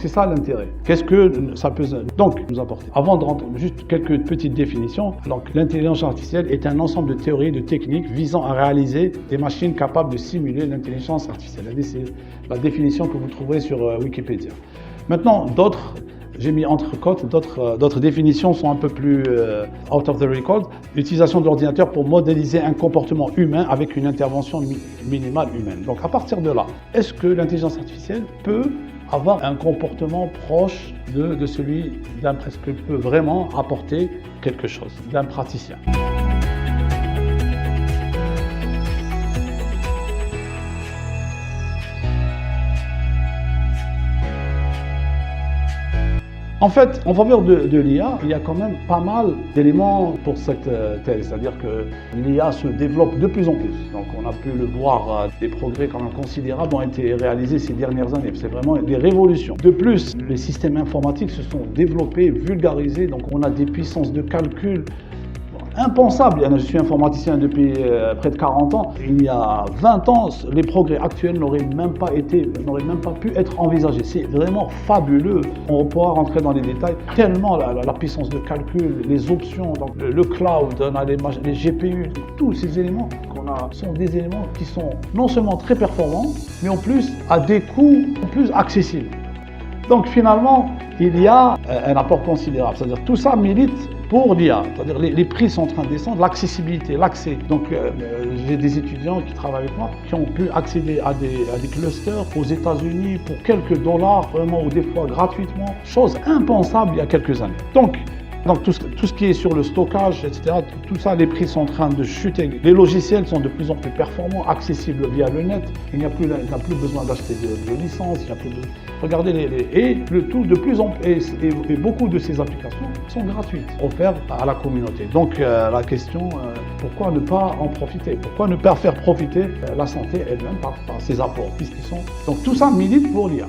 c'est ça l'intérêt. Qu'est-ce que ça peut donc nous apporter? Avant de rentrer, juste quelques petites définitions. Donc l'intelligence artificielle est un ensemble de théories et de techniques visant à réaliser des machines capables de simuler l'intelligence artificielle. C'est la définition que vous trouverez sur Wikipédia. Maintenant, j'ai mis entre côtes, d'autres définitions sont un peu plus out of the record. L'utilisation de l'ordinateur pour modéliser un comportement humain avec une intervention minimale humaine. Donc à partir de là, est-ce que l'intelligence artificielle peut avoir un comportement proche de celui d'un, est-ce qu'elle peut vraiment apporter quelque chose d'un praticien? En fait, en faveur de l'IA, il y a quand même pas mal d'éléments pour cette thèse. C'est-à-dire que l'IA se développe de plus en plus. Donc on a pu le voir, des progrès quand même considérables ont été réalisés ces dernières années. C'est vraiment des révolutions. De plus, les systèmes informatiques se sont développés, vulgarisés. Donc on a des puissances de calcul impensable. Je suis informaticien depuis près de 40 ans. Il y a 20 ans, les progrès actuels n'auraient même pas pu être envisagés. C'est vraiment fabuleux. On pourra rentrer dans les détails. Tellement la puissance de calcul, les options, donc le cloud, on a les GPU, tous ces éléments qu'on a sont des éléments qui sont non seulement très performants, mais en plus à des coûts plus accessibles. Donc finalement, il y a un apport considérable. C'est-à-dire tout ça milite pour l'IA. C'est-à-dire les prix sont en train de descendre, l'accessibilité, l'accès. Donc j'ai des étudiants qui travaillent avec moi qui ont pu accéder à des clusters aux États-Unis pour quelques dollars, vraiment, ou des fois gratuitement. Chose impensable il y a quelques années. Donc tout ce qui est sur le stockage, etc., tout ça, les prix sont en train de chuter. Les logiciels sont de plus en plus performants, accessibles via le net. Il n'y a plus besoin d'acheter de licences. Regardez et le tout de plus en plus, et beaucoup de ces applications sont gratuites, offertes à la communauté. Donc la question, pourquoi ne pas en profiter? Pourquoi ne pas faire profiter la santé elle-même par ces apports, puisqu'ils sont... Donc tout ça milite pour l'IA.